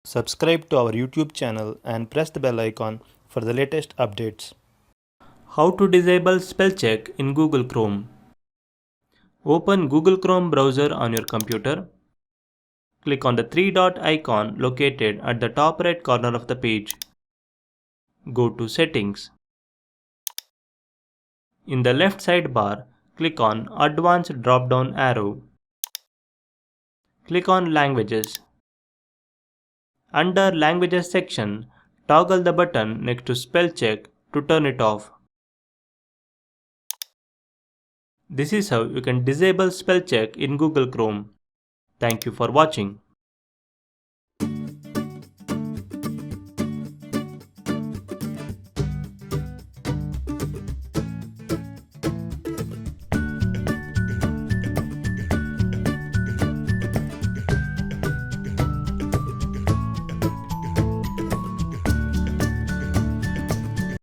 Subscribe to our YouTube channel and press the bell icon for the latest updates. How to disable spell check in Google Chrome. Open Google Chrome browser on your computer. Click on the three-dot icon located at the top right corner of the page. Go to Settings. In the left sidebar, click on Advanced drop-down arrow. Click on Languages. Under Languages section, toggle the button next to spell check to turn it off. This is how you can disable spell check in Google Chrome. Thank you for watching.